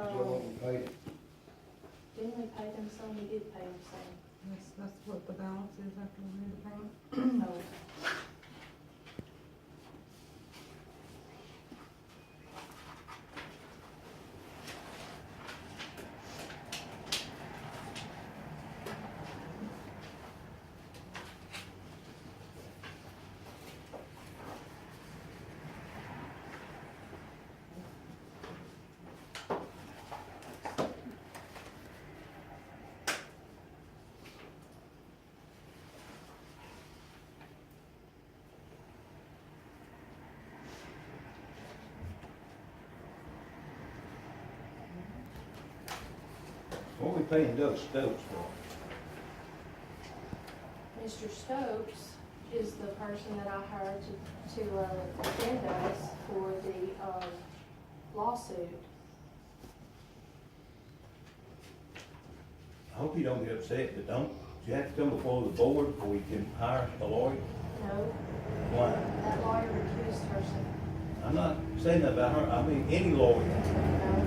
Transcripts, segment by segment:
what we paid. Didn't we pay them some? We did pay them some. That's what the balance is after we made the payment. Oh. What we paying Doug Stokes for? Mr. Stokes is the person that I hired to defend us for the, lawsuit. I hope you don't get upset, but don't, you have to come before the board before you can hire a lawyer? No, Why? that lawyer recused herself. I'm not saying that about her, I mean any lawyer. No.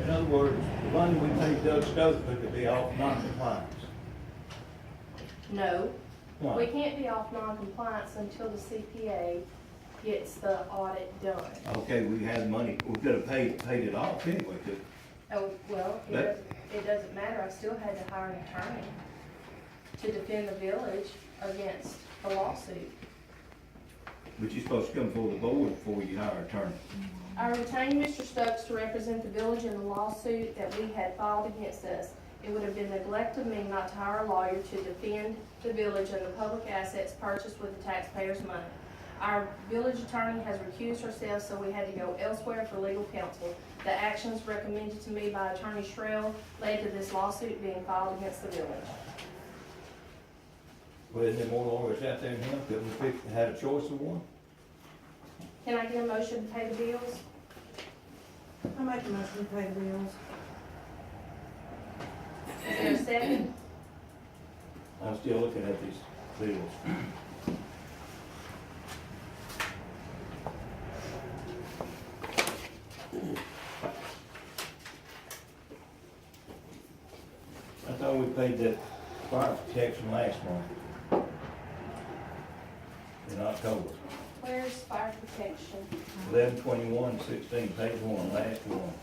In other words, the money we paid Doug Stokes could be off non-compliance. No, we Why? can't be off non-compliance until the CPA gets the audit done. Okay, we had money, we could have paid it off anyway, too. Oh, well, it doesn't matter, I still had to hire an attorney to defend the village against the lawsuit. But you're supposed to come before the board before you hire an attorney. I retained Mr. Stokes to represent the village in the lawsuit that we had filed against us. It would have been neglect of me not to hire a lawyer to defend the village and the public assets purchased with the taxpayers' money. Our village attorney has recused herself, so we had to go elsewhere for legal counsel. The actions recommended to me by Attorney Shrell led to this lawsuit being filed against the village. Well, isn't there more lawyers out there than him? Couldn't we had a choice of one? Can I get a motion to pay the bills? I make a motion to pay the bills. Is there a second? I'm still looking at these bills. I thought we paid that fire protection last month. In October. Where's fire protection? 11/21/16, page 1, last one.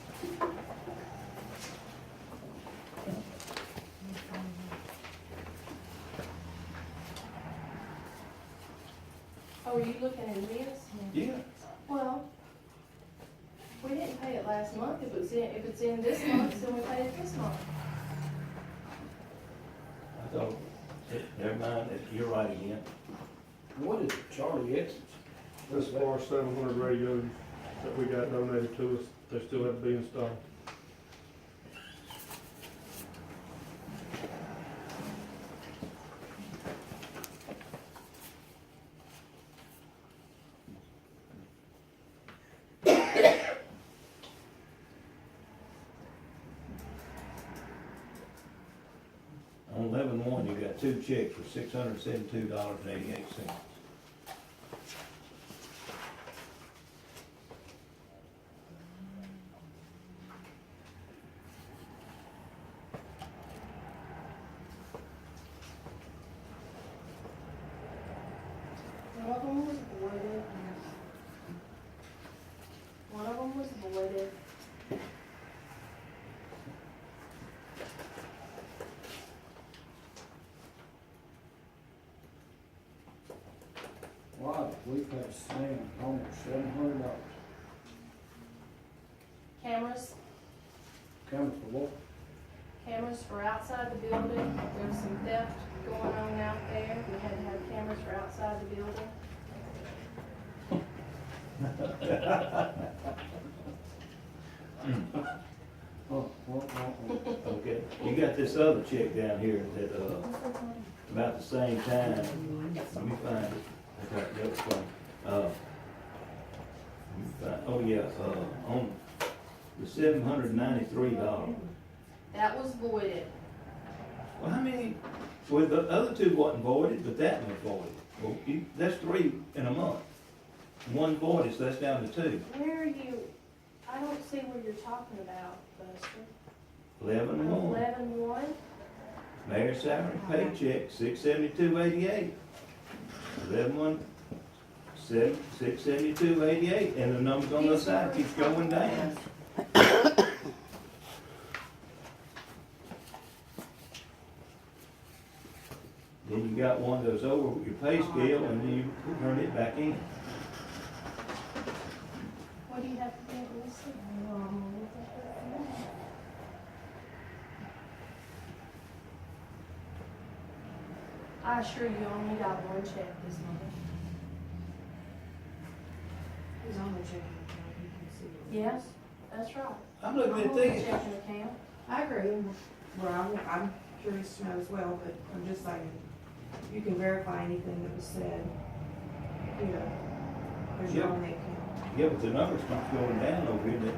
Oh, are you looking at this? Yeah. Well, we didn't pay it last month. If it's in this month, then we pay it this month. I thought, never mind, you're right again. What is Charlie X's? As far as 700 radios that we got donated to us, they still have to be installed. On 11/1, you got two checks for $672.88. One of them was voided. One of them was voided. Wow, we paid Sam almost $700. Cameras, Cameras for what? cameras for outside the building. There was some theft going on out there. We had to have cameras for outside the building. Okay, you got this other check down here that, about the same time, let me find it. I got the other one. Oh yeah, on the $793. That was voided. Well, how many, well, the other two wasn't voided, but that one voided. Well, that's 3 in a month. One voided, so that's down to 2. Where are you? I I don't see where you're talking about, Buster. 11-1. 11-1? Mayor's salary paycheck, 672.88. 11-1, 672.88, and the numbers on the side keeps going down. Then you got one that goes over your pay scale, and then you turn it back in. What do you have to do, Melissa? I assure you only got one check this month. He's on the checking account, you can see it. Yes, that's right. I'm looking I'm at on the this. checking account. I agree. Well, I'm curious to know as well, but I'm just saying, you can verify anything that was said here. There's your Yep. own account. Yeah, but the numbers keep going down over here.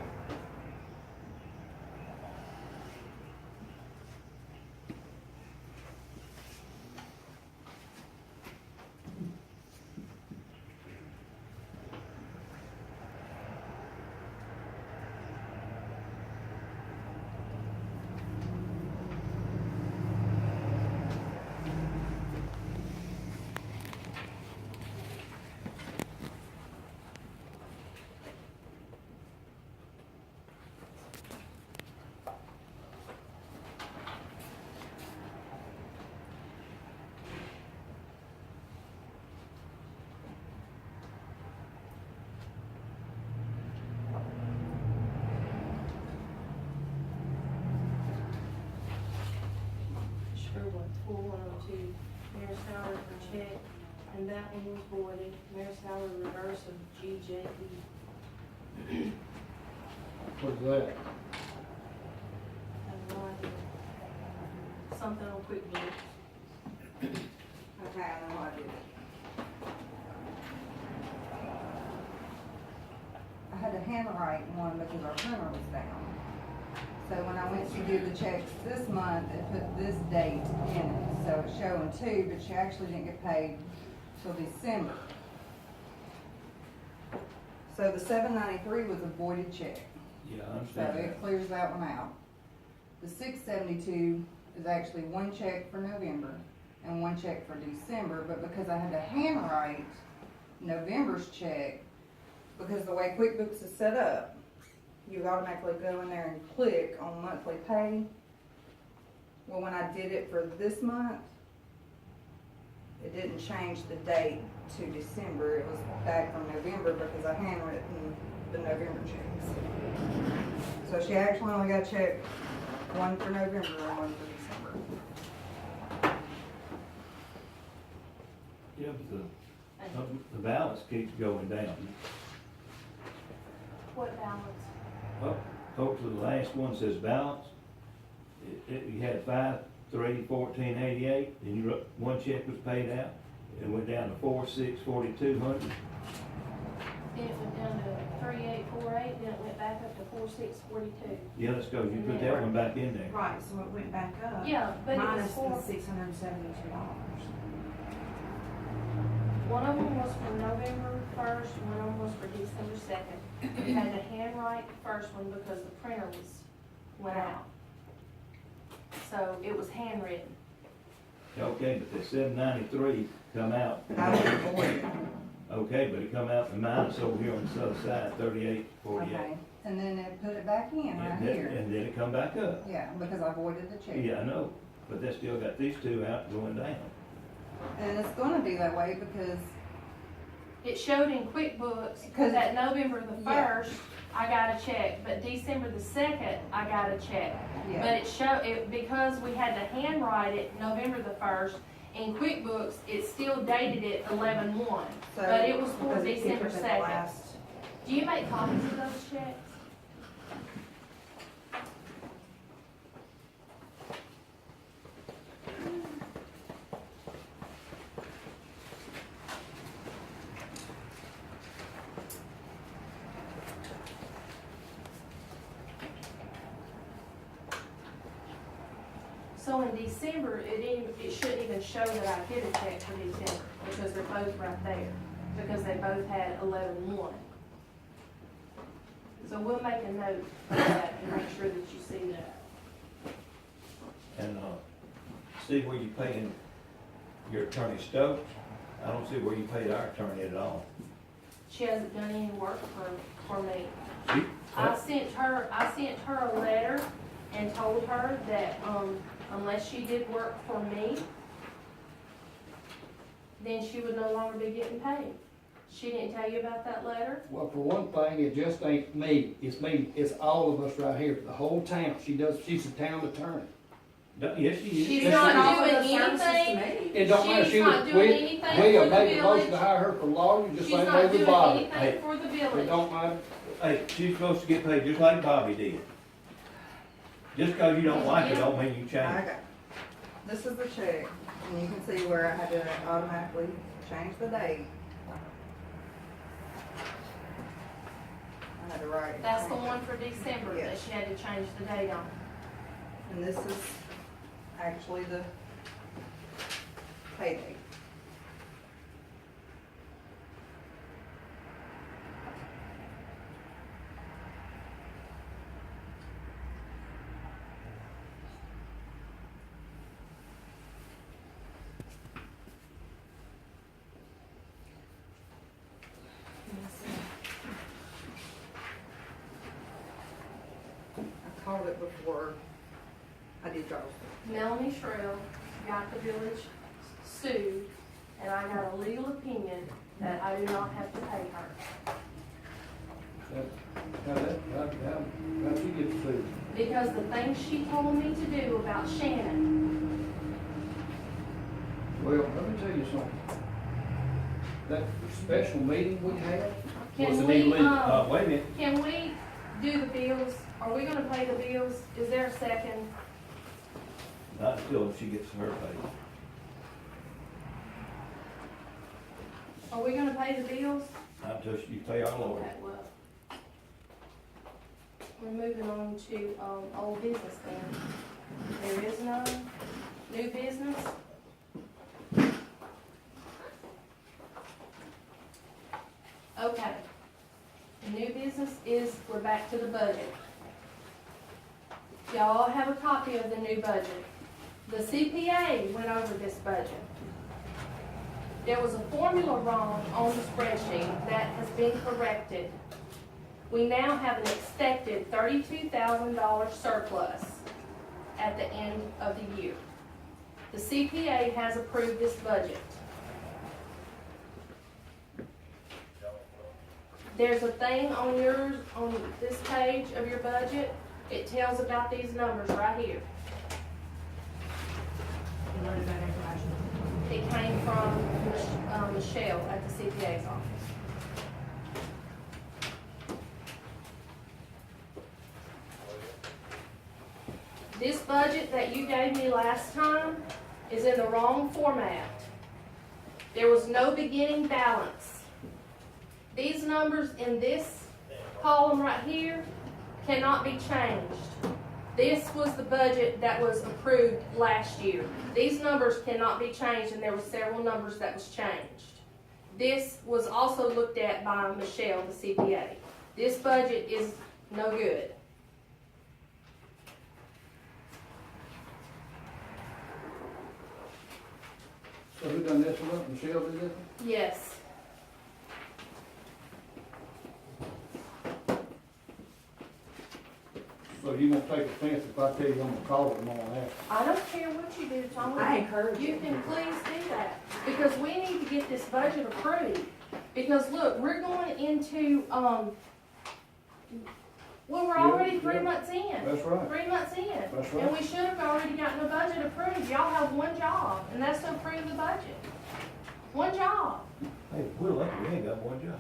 Sure, what, 4102, mayor's salary for check, and that one was voided, mayor's salary reverse of GJE. What's that? I have no idea. Something on QuickBooks. Okay, I know I did it. I had to handwrite one because our printer was down. So when I went to do the checks this month, it put this date in it. So it's showing 2, but she actually didn't get paid till December. So the $793 was a voided check. Yeah, I So understand that. it clears that one out. The $672 is actually one check for November and one check for December, but because I had to handwrite November's check, because the way QuickBooks is set up, you automatically go in there and click on monthly pay. Well, when I did it for this month, it didn't change the date to December. It was back from November because I handwritten the November checks. So she actually only got a check, one for November and one for December. Yeah, but the balance keeps going down. What balance? Well, over to the last one says balance. You had 5/3/14/88, and one check was paid out. It went down to 4/6/4200. Then it went down to 3848, then it went back up to 4642. Yeah, let's go. You put that one back in there. Right, so it went back up. Yeah, but it was Minus for, the $672. one of them was for November 1st, one of them was for December 2nd. We had to handwrite the first one because the printer went out. So it was handwritten. Okay, but the 793 come out. That was voided. Okay, but it come out the minus over here on the other side, 3848. Okay, and then it put it back in right And then, here. and then it come back up. Yeah, because I voided the check. Yeah, I know, but they still got these two out going down. And it's gonna be that way because, It showed in QuickBooks, Because- that November the Yeah. 1st, I got a check, but December the 2nd, I got a check. But yeah, it because we had to handwrite it November the 1st, in QuickBooks, it still dated it 11/1. so. But it was for because it December picked up in the 2nd. last- Do you make copies of those checks? So in December, it shouldn't even show that I did a check for December, because they're both right there, because they both had 11/1. So we'll make a note of that and make sure that you see that. And, see where you paying your attorney Stokes? I don't see where you paid our attorney at all. She hasn't done any work for me. She- I sent her a letter and told her that, unless she did work for me, then she would no longer be getting paid. She didn't tell you about that letter? Well, for one thing, it just ain't me, it's all of us right here, the whole town, she's the town attorney. Yes, she is. She's Yes, not she Offer the doing services to anything. me. It don't matter, She's she not was, doing we anything for have the made a motion to village. hire her for lawyer, just She's like not they doing would Bobby. anything for the It village. don't matter, Hey, she's supposed to get paid just like Bobby did. Just cause you don't like it, don't mean you I change. got, this is the check, and you can see where I had to automatically change the date. I had to write it. That's the one for December that Yes. she had to change the date on. And this is actually the pay date. I called it before I did yours. Melanie Shrell got the village sued, and I got a legal opinion that I do not have to pay her. how'd she get sued? Because the things she told me to do about Shannon, Well, let me tell you something. That special meeting we had, can Was it we, illegal? Wait a minute, can we do the bills? Are we gonna pay the bills? Is there a second? not until she gets her paid. Are we gonna pay the bills? Not until you pay our lawyer. Okay, well. We're moving on to, old business then. There is no new business? Okay. The new business is, we're back to the budget. Y'all have a copy of the new budget. The CPA went over this budget. There was a formula wrong on the spreadsheet that has been corrected. We now have an expected $32,000 surplus at the end of the year. The CPA has approved this budget. There's a thing on yours, on this page of your budget, it tells about these numbers right here. It came from Michelle at the CPA's office. This budget that you gave me last time is in the wrong format. There was no beginning balance. These numbers in this column right here cannot be changed. This was the budget that was approved last year. These numbers cannot be changed, and there were several numbers that was changed. This was also looked at by Michelle, the CPA. This budget is no good. So who done this one? Michelle did this one? Yes. So you won't take offense if I tell you I'm gonna call her tomorrow after? I don't care what you do, Tom. I encourage You you. can please do that, because we need to get this budget approved. Because look, we're going into, well, we're already Yeah, 3 yeah. months in. That's right. 3 months in. That's And right. we should have already gotten the budget approved. Y'all have one job, and that's to approve the budget. One job. Hey, we're lucky, we ain't got one job.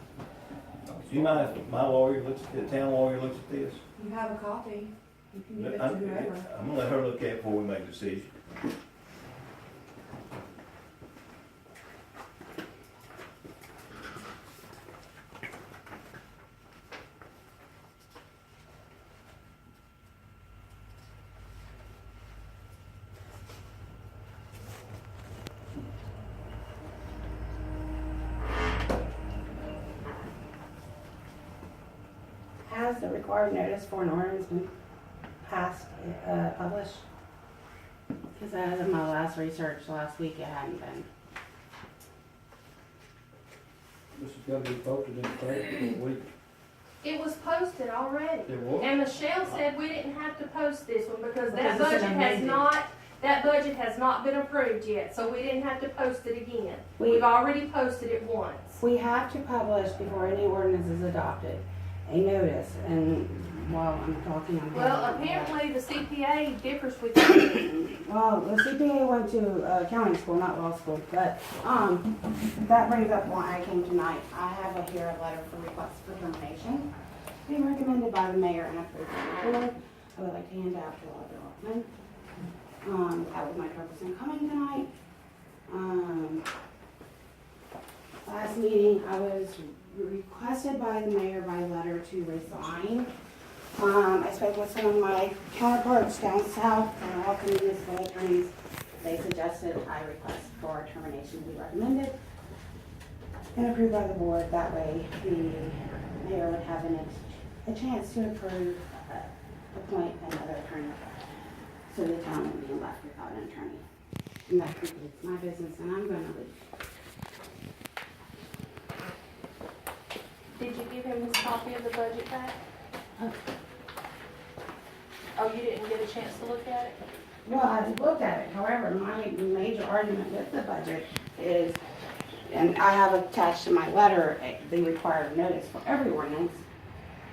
Do you mind if my lawyer looks, the town lawyer looks at this? You have a copy. You can give it to I'm whoever. I'm gonna let her look at it before we make a decision. Has has the required notice for an ordinance been passed, published? Because as of my last research last week, it hadn't been. This has gotta be posted in the paper for a week. It was posted already. It was? And Michelle said we didn't have to post this one because that Because it's budget an has amendment. not, that budget has not been approved yet, so we didn't have to post it again. We- We've already posted it once. We have to publish before any ordinance is adopted, a notice, and while I'm talking, I'm. Well, apparently the CPA differs with you. Well, the CPA went to accounting school, not law school, but, that brings up why I came tonight. I have here a letter for request for termination, being recommended by the mayor and approved by the board. I would like to hand out to Alderman. That was my purpose in coming tonight. Last meeting, I was requested by the mayor by letter to resign. I spoke with some of my counterparts down south, and all municipal attorneys. They suggested I request for termination be recommended and approved by the board. That way, the mayor would have a chance to approve, appoint another attorney, so the town would be left without an attorney. And that concludes my business, and I'm gonna leave. Did you give him his copy of the budget back? Oh, you didn't get a chance to look at it? Well, I looked at it, however, my major argument with the budget is, and I have attached to my letter, the required notice for every ordinance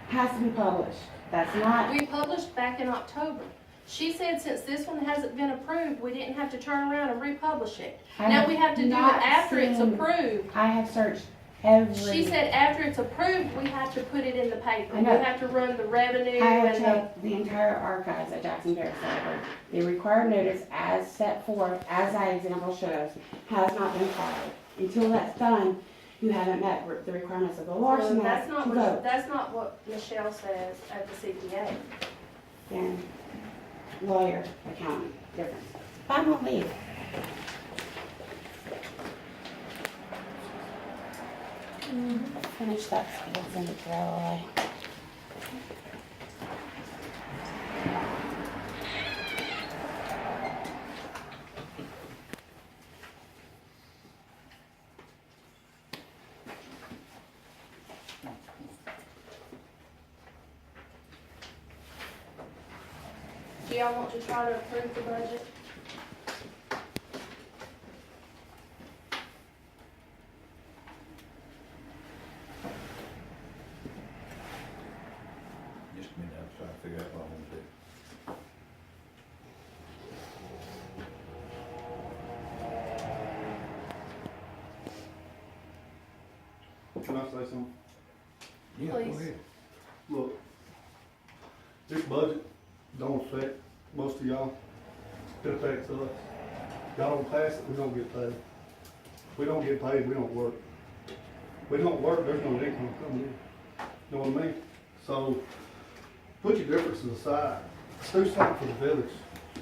has to be published. That's not, We published back in October. She said since this one hasn't been approved, we didn't have to turn around and republish it. I Now we have to do it not after it's seen- approved. I have searched every. She said after it's approved, we have to put it in the paper. I We know. have to run the revenue I have and the, checked the entire archives at Jackson Bear Library. The required notice as set forth, as that example shows, has not been filed. Until that's done, you haven't met the requirements of the Larson that's Act not to what, vote. that's not what Michelle says at the CPA. And lawyer, accountant, difference. I won't leave. Finish that, so it's in the throw away. Do y'all want to try to approve the budget? Just a minute, I'm trying to figure out what I'm gonna do. Can I say something? Yeah, go Please. ahead. Look, this budget don't affect most of y'all. It affects us. Y'all don't pass it, we don't get paid. We don't get paid, we don't work. We don't work, there's no income coming in. You know what I mean? So, put your differences aside. Let's do something for the village.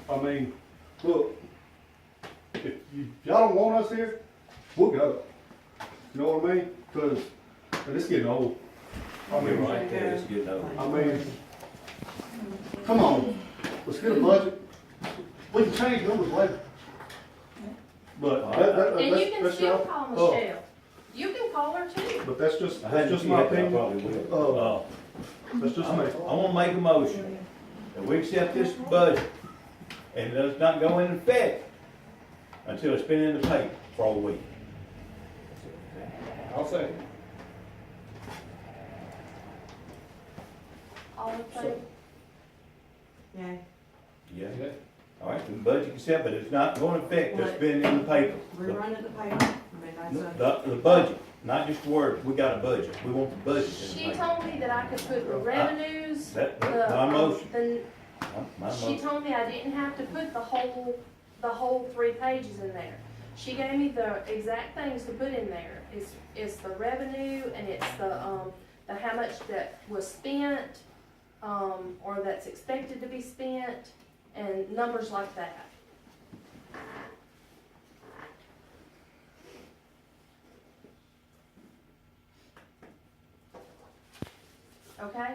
I mean, look, if y'all don't want us here, we'll go. You know what I mean? Cause it's getting old. I You're mean, right there, it's getting over. I mean, come on, let's get a budget. We can change numbers later. But And you can that's still y'all. call Oh, Michelle. You can call her too. But that's just I had to see my that, I opinion. probably will. That's just I'm me. gonna make a motion that we accept this budget and it does not go into effect until it's been in the paper for a week. I'll say. All in favor? Yeah. Yeah. All right, the budget accept, but it's not going to affect, it's been in the paper. Rerun of the paper. I mean, that's a. The budget, not just words, we got a budget, we want the budget in the She paper. told me that I could put the revenues, That's the, my motion, my she motion. told me I didn't have to put the whole 3 pages in there. She gave me the exact things to put in there. It's the revenue and it's the how much that was spent, or that's expected to be spent, and numbers like that. Okay?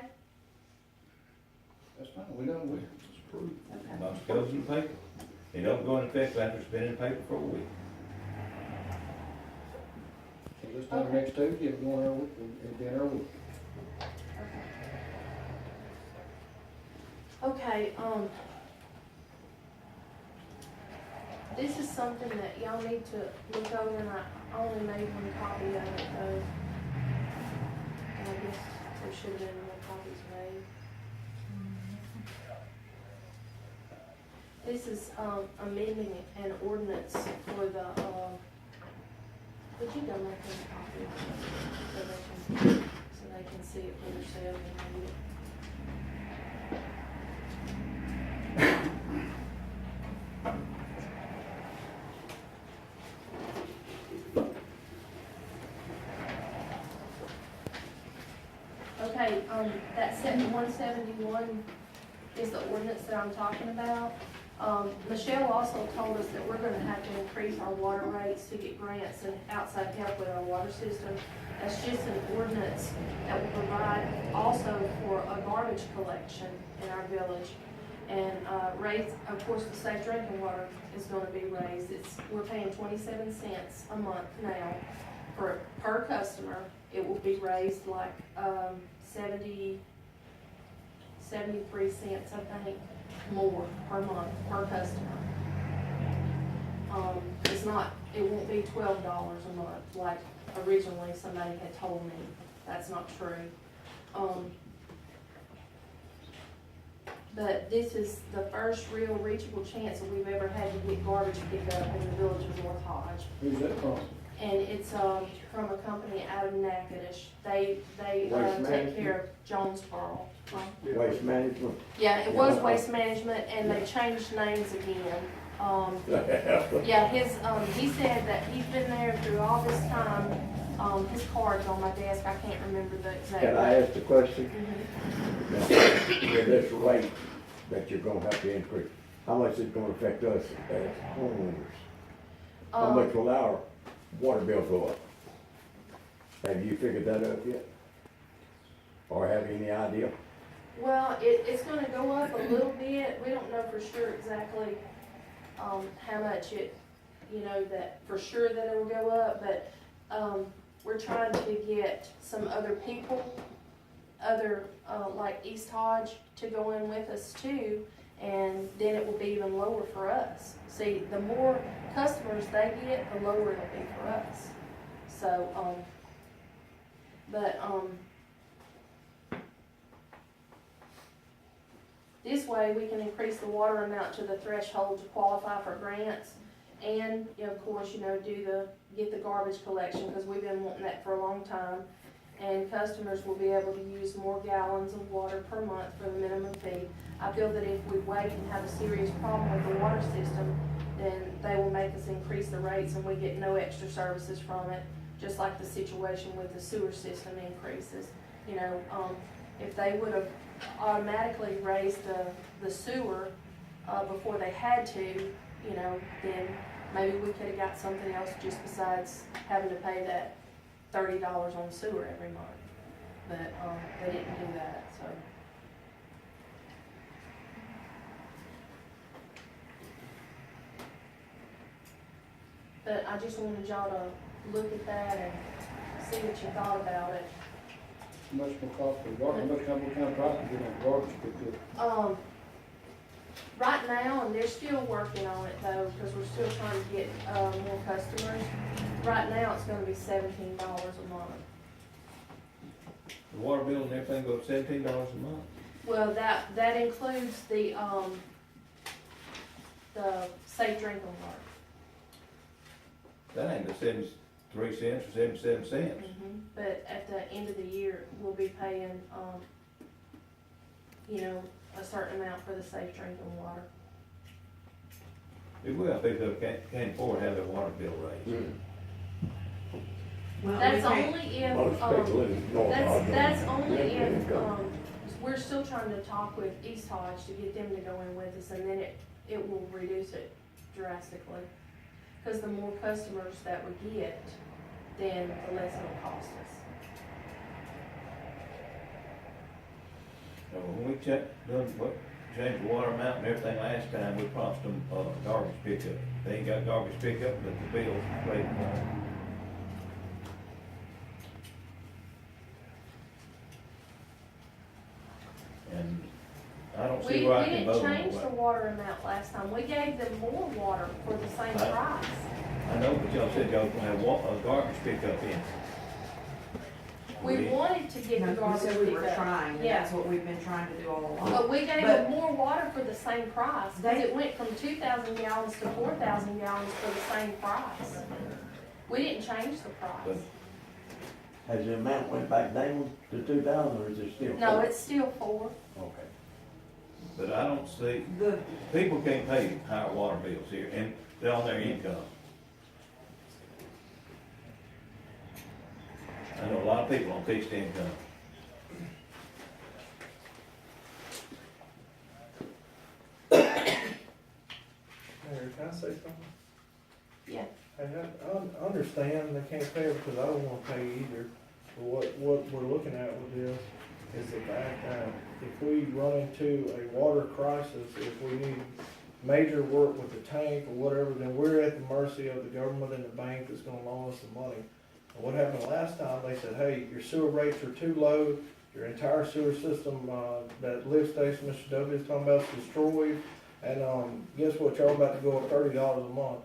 No, we don't, we, It's approved. Okay. Most goes in the paper. It don't go in effect after it's been in the paper for a week. so this time next Tuesday, it'll go in our week, it'll be in our week. Okay, this is something that y'all need to look over, and I only made one copy of it though. And I guess there should have been more copies made. This is, amending an ordinance for the, would you go make them a copy so they can see it for themselves and read it? Okay, that section 171 is the ordinance that I'm talking about. Michelle also told us that we're gonna have to increase our water rates to get grants and outside help with our water system. That's just an ordinance that will provide also for a garbage collection in our village. And, raise, of course, the safe drinking water is gonna be raised. We're paying 27 cents a month now per customer. It will be raised like, 73 cents, I think, more per month per customer. It won't be $12 a month like originally somebody had told me. That's not true. But this is the first real reachable chance that we've ever had to get garbage picked up in the village of North Hodge. Who's that from? And it's, from a company out of Natchitoches. They Waste take management? care of Jonesboro. Waste management. Yeah, it was Waste Management, and they changed names again. Yeah, he said that he's been there through all this time. His card's on my desk, I can't remember the exact. Can I ask the question? Mhm. With this rate that you're gonna have to increase, how much is it gonna affect us as homeowners? How much will our water bill go up? Have you figured that out yet? Or have any idea? Well, it's gonna go up a little bit. We don't know for sure exactly, how much that for sure that it will go up, but, we're trying to get some other people, like East Hodge to go in with us too, and then it will be even lower for us. See, the more customers they get, the lower it'll be for us. So, this way we can increase the water amount to the threshold to qualify for grants, and, of course, get the garbage collection, because we've been wanting that for a long time. And customers will be able to use more gallons of water per month for the minimum fee. I feel that if we wait and have a serious problem with the water system, then they will make us increase the rates and we get no extra services from it, just like the situation with the sewer system increases. If they would have automatically raised the sewer, before they had to, then maybe we could have got something else just besides having to pay that $30 on sewer every month. But, they didn't do that, so. But I just wanted y'all to look at that and see what you thought about it. How much will cost for garbage, what kind of price is it on garbage picked up? Right now, and they're still working on it though, because we're still trying to get, more customers. Right now, it's gonna be $17 a month. The water bill and everything goes $17 a month. Well, that includes the safe drinking water. That ain't but 73 cents or 77 cents. But at the end of the year, we'll be paying, a certain amount for the safe drinking water. It will, people can't afford to have their water bill raised. Well, That's we pay- only if, Most people in North Hodge. that's only if, income. we're still trying to talk with East Hodge to get them to go in with us, and then it will reduce it drastically. Because the more customers that we get, then the less it'll cost us. So when we done what changed the water amount and everything last time, we promised them, garbage pickup. They ain't got garbage pickup, but the bill's waiting on it. And I don't We see where I can didn't vote on change the it. water amount last time. We gave them more water for the same Right. price. I know, but y'all said y'all was gonna have a garbage pickup in. We wanted to get the No, we garbage said we were pickup. trying, and Yeah. that's what we've been trying to do all along. But we gave But- them more water for the same price, because They- it went from 2,000 gallons to 4,000 gallons for the same price. We didn't change the But price. Has the amount went back down to 2,000 or is it still? No, 4? it's still 4. Okay. But I don't see, The, people can't pay higher water bills here, and they're on their income. I know a lot of people on fixed income. Mayor, can I say something? Yeah. Hey, I understand they can't pay it because I don't wanna pay either. But what we're looking at with this is the fact that if we run into a water crisis, if we need major work with the tank or whatever, then we're at the mercy of the government and the bank that's gonna loan us the money. And what happened last time, they said, hey, your sewer rates are too low, your entire sewer system, that lift station Mr. Duffey is talking about is destroyed. And, guess what, y'all about to go up $30 a month.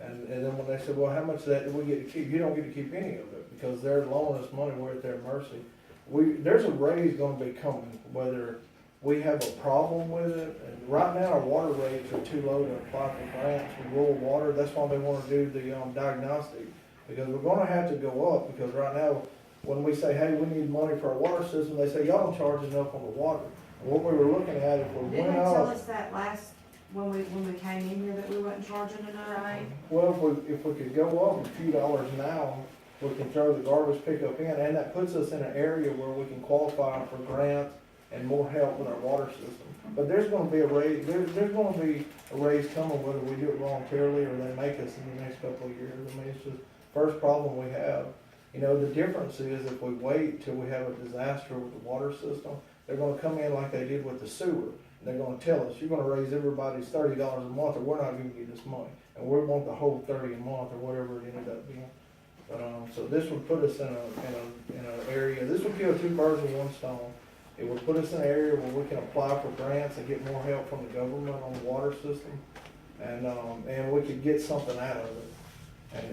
And then when they said, well, how much of that do we get to keep? You don't get to keep any of it, because they're loaning us money, we're at their mercy. There's a raise gonna be coming, whether we have a problem with it. And right now, our water rates are too low to apply for grants for rural water, that's why they wanna do the, diagnostic. Because we're gonna have to go up, because right now, when we say, hey, we need money for our water system, they say, y'all don't charge enough on the water. And what we were looking at, if we didn't went they tell up, us that last, when we came in here, that we wasn't charging enough? Right. well, if we could go up a few dollars now, we can throw the garbage pickup in, and that puts us in an area where we can qualify for grants and more help with our water system. But there's gonna be a raise, there's gonna be a raise coming, whether we do it voluntarily or they make us in the next couple of years. I mean, it's just first problem we have. You know, the difference is if we wait till we have a disaster with the water system, they're gonna come in like they did with the sewer. They're gonna tell us, you're gonna raise everybody's $30 a month, or we're not giving you this money. And we want the whole 30 a month, or whatever it ended up being. But, so this would put us in an area, this would kill 2 birds with 1 stone. It would put us in an area where we can apply for grants and get more help from the government on the water system. And we could get something out of it.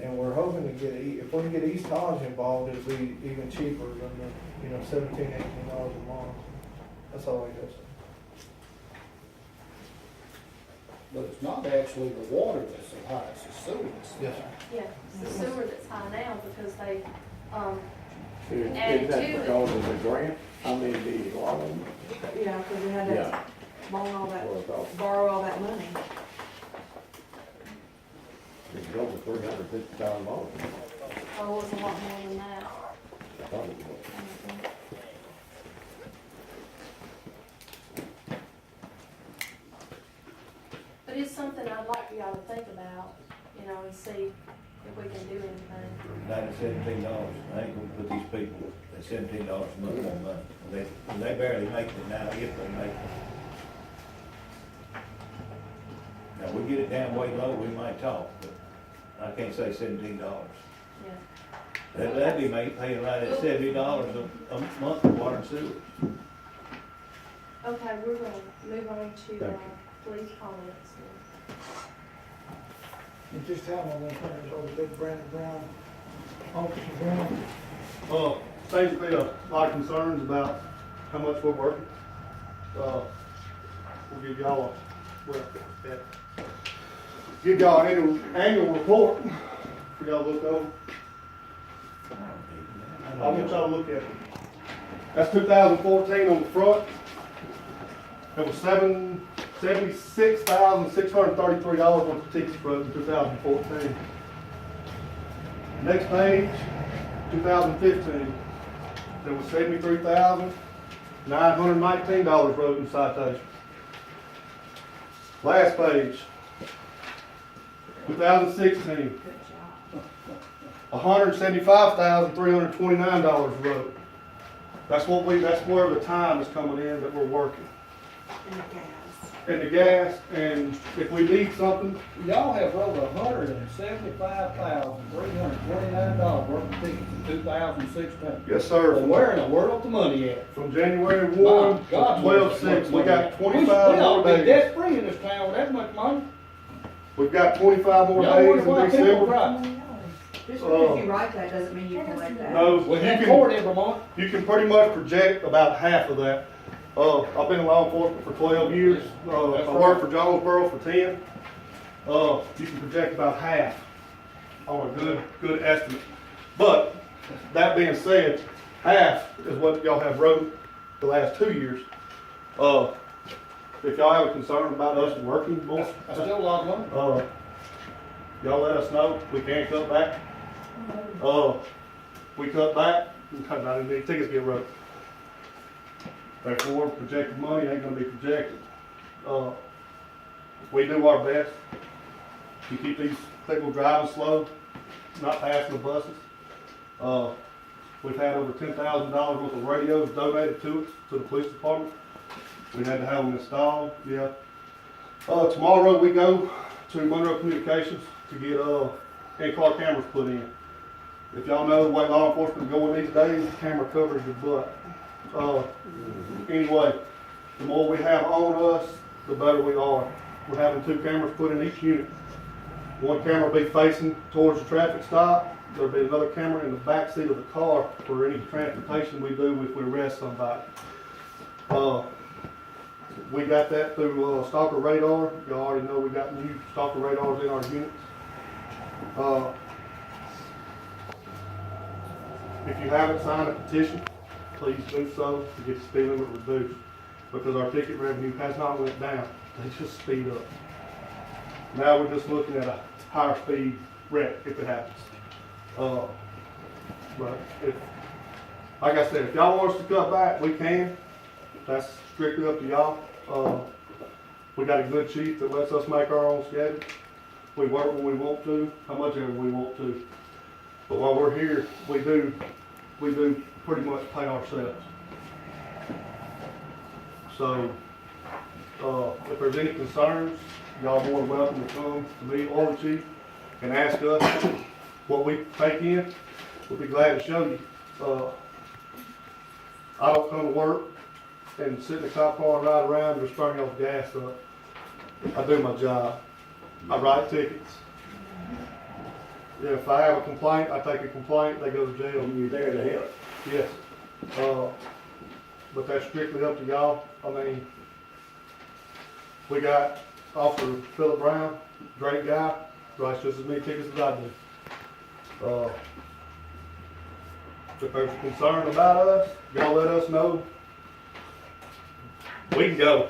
And we're hoping to get, if we can get East Hodge involved, it'll be even cheaper than the, $17, $18 a month. That's all I guess. But it's not actually the water that's so high, it's the sewer that's so Yes, high. Yeah, it's the sewer that's high now, because they, Is Added that to it. because of the grant? I mean, the loan? Yeah, because we had to Yeah. loan all that, Well, I thought borrow all that money. it was over $350,000. oh, it's a lot more than that. I thought it was. But it's something I'd like for y'all to think about, and see if we can do anything. $17, I ain't gonna put these people at $17 a month on money. They barely make it now, if they make it. Now, we get it down way low, we might talk, but I can't say $17. Yeah. That'd be paying right at $70 a month for water and sewer. Okay, we're gonna move on to, Thank you. police comments. At this time, I'm gonna turn this over to Big Brandon Brown, Officer Brown. Basically, a lot of concerns about how much we're working. We'll give y'all give y'all an annual report for y'all to look over. I want y'all to look at it. That's 2014 on the front. It was $76,633 worth of tickets for in 2014. Next page, 2015. There was $73,919 wrote in citation. Last page, 2016. $175,329 wrote. That's where the time is coming in that we're working. And the gas. and the gas, and if we need something, Y'all have wrote $175,329 worth of tickets in 2016. yes, sir. Well, where in the world the money at? From January 1 My to God, 12/6, we got We 25 ought more to be days. debt free in this town with that much money. We've got 25 more Y'all wonder days in why people December. cry. Just because you write that doesn't mean you collect that. No, We you have can, court every month. you can pretty much project about half of that. I've been in law enforcement for 12 years. I worked for Jonesboro for 10. You can project about half on a good estimate. But that being said, half is what y'all have wrote the last 2 years. If y'all have a concern about us working more, That's still a lot of money. y'all let us know. We can cut back. We cut back, not any tickets get wrote. Therefore, projected money ain't gonna be projected. We do our best to keep these people driving slow, not passing the buses. We've had over $10,000 worth of radios donated to us, to the police department. We had to have them installed, yeah. Tomorrow we go to Monroe Communications to get in-car cameras put in. If y'all know the way law enforcement is going these days, the camera covers your butt. Anyway, the more we have on us, the better we are. We're having 2 cameras put in each unit. One camera will be facing towards the traffic stop. There'll be another camera in the back seat of the car for any transportation we do if we arrest somebody. We got that through stalker radar. Y'all already know we got new stalker radars in our units. If you haven't signed a petition, please do so to get the speed limit reduced, because our ticket revenue has not went down, they just speed up. Now we're just looking at a higher speed wreck if it happens. But if, like I said, if y'all want us to cut back, we can. That's strictly up to y'all. We got a good chief that lets us make our own schedule. We work when we want to, how much ever we want to. But while we're here, we do pretty much pay ourselves. So, if there's any concerns, y'all more than welcome to come to me or the chief and ask us what we take in. We'll be glad to show you. I don't come to work and sit in the cop car and ride around and just burn off gas up. I do my job. I write tickets. Yeah, if I have a complaint, I take a complaint, they go to jail. You're there to help. Yes. But that's strictly up to y'all. I mean, we got Officer Phillip Brown, great guy, writes just as many tickets as I do. If there's a concern about us, y'all let us know. We can go.